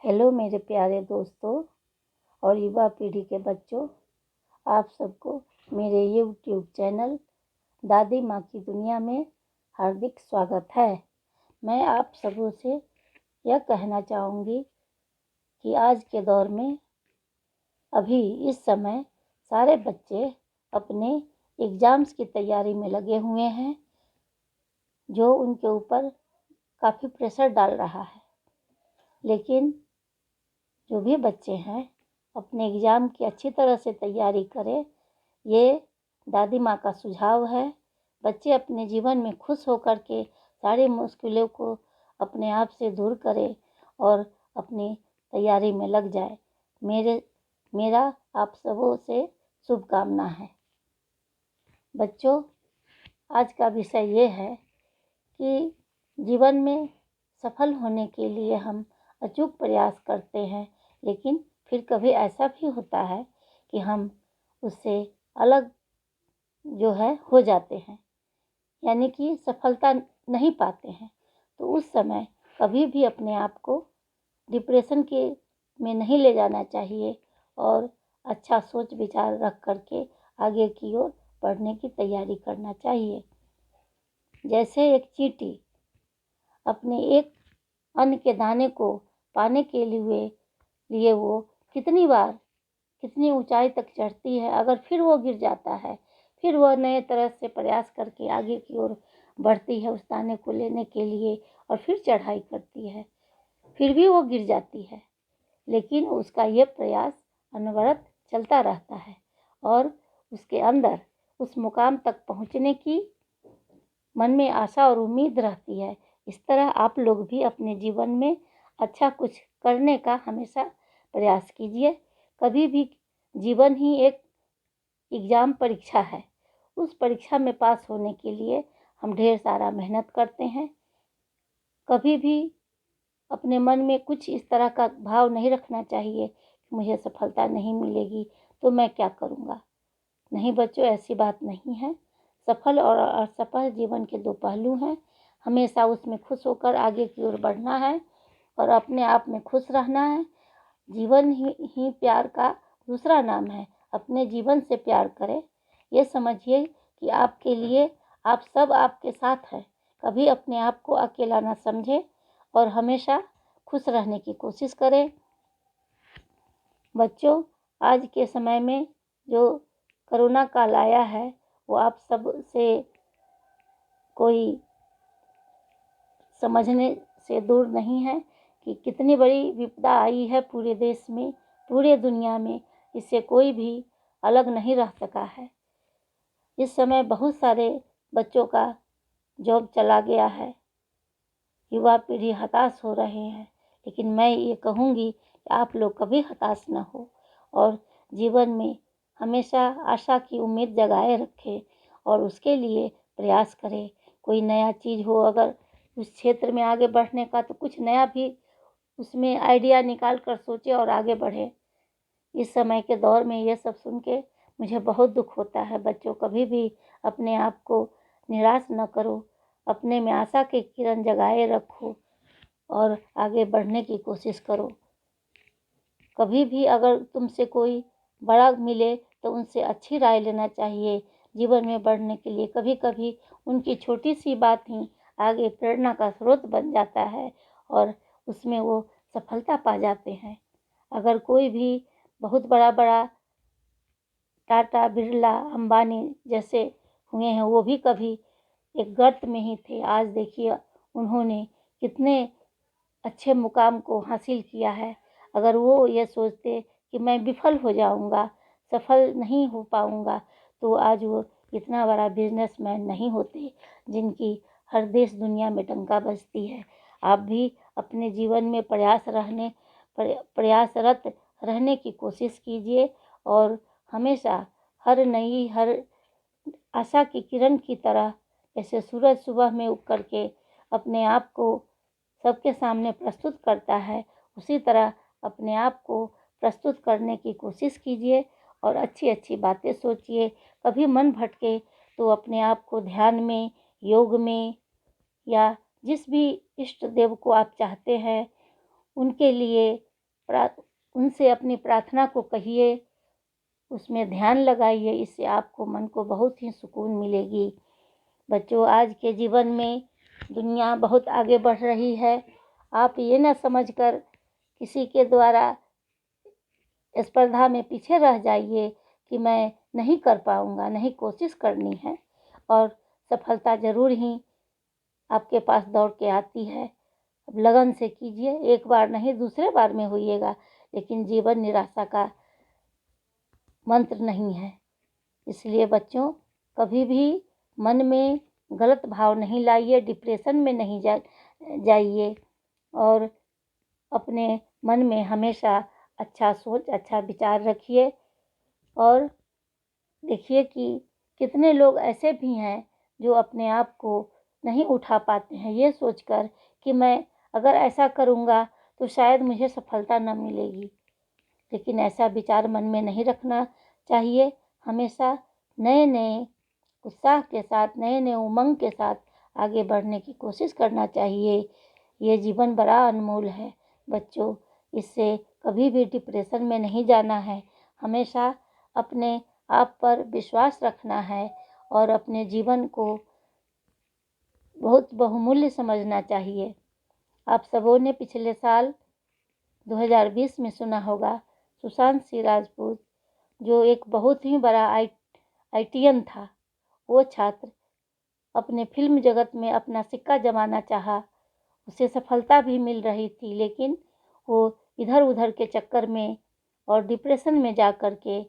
Hello मेरे प्यारे दोस्तों और युवा पीढ़ी के बच्चों, आप सबको मेरे यूट्यूब चैनल दादी माँ की दुनिया में हार्दिक स्वागत है। मैं आप सबों से यह कहना चाहूँगी कि आज के दौर में अभी इस समय सारे बच्चे अपने एग्ज़ाम्स की तैयारी में लगे हुए हैं, जो उनके ऊपर काफ़ी प्रेशर डाल रहा है। लेकिन जो भी बच्चे हैं अपने एग्ज़ाम की अच्छी तरह से तैयारी करें, ये दादी माँ का सुझाव है। बच्चे अपने जीवन में खुश होकर के सारी मुश्किलों को अपने आप से दूर करें और अपनी तैयारी में लग जाए। मेरा आप सबों से शुभकामना है। बच्चों, आज का विषय ये है कि जीवन में सफल होने के लिए हम अचूक प्रयास करते हैं, लेकिन फिर कभी ऐसा भी होता है कि हम उससे अलग हो जाते हैं, यानी कि सफलता नहीं पाते हैं। तो उस समय कभी भी अपने आप को डिप्रेशन के में नहीं ले जाना चाहिए और अच्छा सोच विचार रख करके आगे की ओर बढ़ने की तैयारी करना चाहिए। जैसे एक चींटी अपने एक अन्न के दाने को पाने के लिए वो कितनी ऊंचाई तक चढ़ती है। अगर फिर वो गिर जाता है, फिर वह नए तरह से प्रयास करके आगे की ओर बढ़ती है उस दाने को लेने के लिए और फिर चढ़ाई करती है। फिर भी वो गिर जाती है, लेकिन उसका ये प्रयास अनवरत चलता रहता है और उसके अंदर उस मुकाम तक पहुंचने की मन में आशा और उम्मीद रहती है। इस तरह आप लोग भी अपने जीवन में अच्छा कुछ करने का हमेशा प्रयास कीजिए। कभी भी जीवन ही एक एग्ज़ाम परीक्षा है। उस परीक्षा में पास होने के लिए हम ढेर सारा मेहनत करते हैं। कभी भी अपने मन में कुछ इस तरह का भाव नहीं रखना चाहिए कि मुझे सफलता नहीं मिलेगी तो मैं क्या करूँगा। नहीं बच्चों, ऐसी बात नहीं है। सफल और असफल जीवन के दो पहलू हैं। हमेशा उसमें खुश होकर आगे की ओर बढ़ना है और अपने आप में खुश रहना है। जीवन ही प्यार का दूसरा नाम है। अपने जीवन से प्यार करें। ये समझिए कि आपके लिए आप सब आपके साथ हैं। कभी अपने आप को अकेला ना समझें और हमेशा खुश रहने की कोशिश करें। बच्चों, आज के समय में जो कोरोना काल आया है वो आप सब से कोई समझने से दूर नहीं है कि कितनी बड़ी विपदा आई है पूरे देश में, पूरे दुनिया में। इससे कोई भी अलग नहीं रह सका है। इस समय बहुत सारे बच्चों का जॉब चला गया है। युवा पीढ़ी हताश हो रहे हैं, लेकिन मैं ये कहूँगी कि आप लोग कभी हताश न हो और जीवन में हमेशा आशा की उम्मीद जगाए रखें और उसके लिए प्रयास करें। कोई नया चीज़ हो अगर उस क्षेत्र में आगे बढ़ने का, तो कुछ नया भी उसमें आइडिया निकाल कर सोचें और आगे बढ़ें। इस समय के दौर में ये सब सुन के मुझे बहुत दुख होता है। बच्चों, कभी भी अपने आप को निराश न करो, अपने में आशा की किरण जगाए रखो और आगे बढ़ने की कोशिश करो। कभी भी अगर तुमसे कोई बड़ा मिले तो उनसे अच्छी राय लेना चाहिए जीवन में बढ़ने के लिए। कभी कभी उनकी छोटी सी बात ही आगे प्रेरणा का स्रोत बन जाता है और उसमें वो सफलता पा जाते हैं। अगर कोई भी बहुत बड़ा टाटा, बिरला, अंबानी जैसे हुए हैं, वो भी कभी एक गर्त में ही थे। आज देखिए उन्होंने कितने अच्छे मुकाम को हासिल किया है। अगर वो ये सोचते कि मैं विफल हो जाऊंगा, सफल नहीं हो पाऊंगा, तो आज वो इतना बड़ा बिजनेसमैन नहीं होते जिनकी हर देश दुनिया में डंका बजती है। आप भी अपने जीवन में प्रयासरत रहने की कोशिश कीजिए और हमेशा हर आशा की किरण की तरह, जैसे सूरज सुबह में उग करके अपने आप को सबके सामने प्रस्तुत करता है, उसी तरह अपने आप को प्रस्तुत करने की कोशिश कीजिए और अच्छी अच्छी बातें सोचिए। कभी मन भटके तो अपने आप को ध्यान में, योग में या जिस भी इष्ट देव को आप चाहते हैं उनके लिए उनसे अपनी प्रार्थना को कहिए, उसमें ध्यान लगाइए। इससे आपको मन को बहुत ही सुकून मिलेगी। बच्चों, आज के जीवन में दुनिया बहुत आगे बढ़ रही है। आप ये ना समझकर किसी के द्वारा स्पर्धा में पीछे रह जाइए कि मैं नहीं कर पाऊँगा। नहीं, कोशिश करनी है और सफलता ज़रूर ही आपके पास दौड़ के आती है। अब लगन से कीजिए, एक बार नहीं दूसरे बार में होइएगा, लेकिन जीवन निराशा का मंत्र नहीं है। इसलिए बच्चों, कभी भी मन में गलत भाव नहीं लाइए, डिप्रेशन में नहीं जाइए और अपने मन में हमेशा अच्छा सोच, अच्छा विचार रखिए। और देखिए कि कितने लोग ऐसे भी हैं जो अपने आप को नहीं उठा पाते हैं, ये सोचकर कि मैं अगर ऐसा करूँगा तो शायद मुझे सफलता न मिलेगी। लेकिन ऐसा विचार मन में नहीं रखना चाहिए। हमेशा नए नए उत्साह के साथ, नए नए उमंग के साथ आगे बढ़ने की कोशिश करना चाहिए। ये जीवन बड़ा अनमोल है बच्चों, इससे कभी भी डिप्रेशन में नहीं जाना है। हमेशा अपने आप पर विश्वास रखना है और अपने जीवन को बहुत बहुमूल्य समझना चाहिए। आप सबों ने पिछले साल 2020 में सुना होगा, सुशांत सिंह राजपूत जो एक बहुत ही बड़ा आईटीएन था, वो छात्र अपने फिल्म जगत में अपना सिक्का जमाना चाहा। उसे सफलता भी मिल रही थी, लेकिन वो इधर उधर के चक्कर में और डिप्रेशन में जा कर के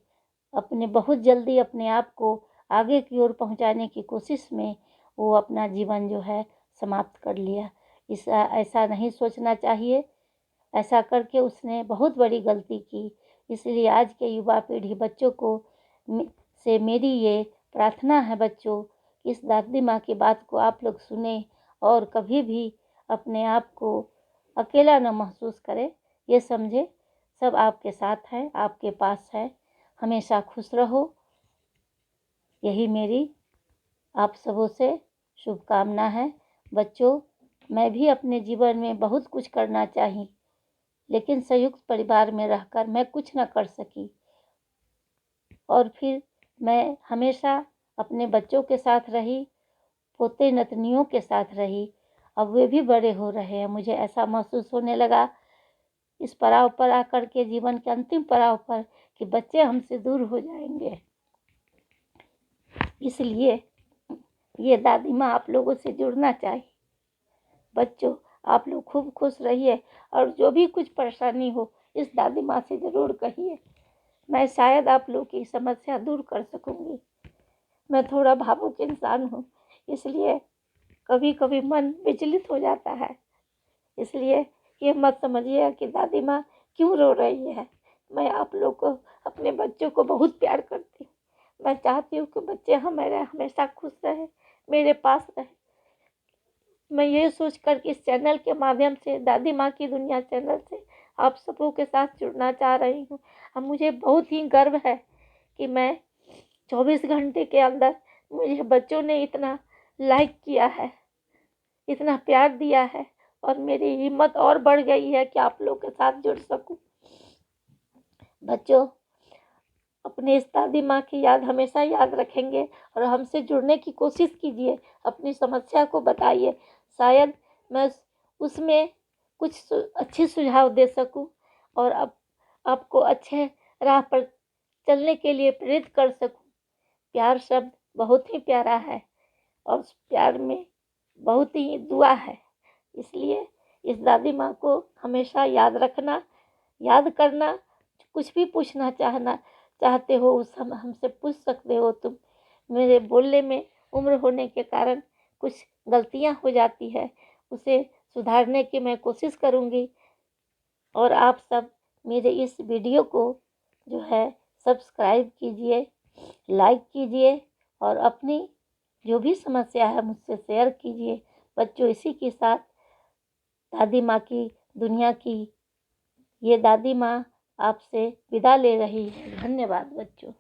बहुत जल्दी अपने आप को आगे की ओर पहुंचाने की कोशिश में वो अपना जीवन जो है समाप्त कर लिया। ऐसा नहीं सोचना चाहिए। ऐसा करके उसने बहुत बड़ी गलती की। इसलिए आज के युवा पीढ़ी बच्चों को से मेरी ये प्रार्थना है बच्चों, इस दादी माँ की बात को आप लोग सुने और कभी भी अपने आप को अकेला न महसूस करें। ये समझे सब आपके साथ हैं, आपके पास है। हमेशा खुश रहो, यही मेरी आप सबों से शुभकामना है। बच्चों, मैं भी अपने जीवन में बहुत कुछ करना चाही, लेकिन संयुक्त परिवार में रहकर मैं कुछ न कर सकी और फिर मैं हमेशा अपने बच्चों के साथ रही, पोते नतनियों के साथ रही। अब वे भी बड़े हो रहे हैं। मुझे ऐसा महसूस होने लगा इस पड़ाव पर आकर के, जीवन के अंतिम पड़ाव पर, कि बच्चे हमसे दूर हो जाएंगे। इसलिए ये दादी माँ आप लोगों से जुड़ना चाहिए। बच्चों, आप लोग खूब खुश रहिए और जो भी कुछ परेशानी हो इस दादी माँ से ज़रूर कहिए। मैं शायद आप लोग की समस्या दूर कर सकूँगी। मैं थोड़ा भावुक इंसान हूँ, इसलिए कभी कभी मन विचलित हो जाता है। इसलिए ये मत समझिए कि दादी माँ क्यों रो रही है। मैं आप लोग को, अपने बच्चों को बहुत प्यार करती हूँ। मैं चाहती हूँ कि बच्चे हमेशा खुश रहे, मेरे पास रहे। मैं ये सोच कर कि इस चैनल के माध्यम से, दादी माँ की दुनिया चैनल से, आप सबों के साथ जुड़ना चाह रही हूँ। अब मुझे बहुत ही गर्व है कि मैं 24 घंटे के अंदर मुझे बच्चों ने इतना लाइक किया है, इतना प्यार दिया है और मेरी हिम्मत और बढ़ गई है कि आप लोग के साथ जुड़ सकूं। बच्चों, अपने इस दादी माँ की याद हमेशा याद रखेंगे और हमसे जुड़ने की कोशिश कीजिए। अपनी समस्या को बताइए, शायद मैं उसमें कुछ अच्छे सुझाव दे सकूं और अब आपको अच्छे राह पर चलने के लिए प्रेरित कर सकूं। प्यार शब्द बहुत ही प्यारा है और उस प्यार में बहुत ही दुआ है। इसलिए इस दादी माँ को हमेशा याद रखना, याद करना। कुछ भी पूछना चाहते हो उस हमसे पूछ सकते हो तुम। मेरे बोलने में उम्र होने के कारण कुछ गलतियाँ हो जाती है, उसे सुधारने की मैं कोशिश करूँगी। और आप सब मेरे इस वीडियो को जो है सब्सक्राइब कीजिए, लाइक कीजिए और अपनी जो भी समस्या है मुझसे शेयर कीजिए। बच्चों, इसी के साथ दादी माँ की दुनिया की ये दादी माँ आपसे विदा ले रही है। धन्यवाद बच्चों।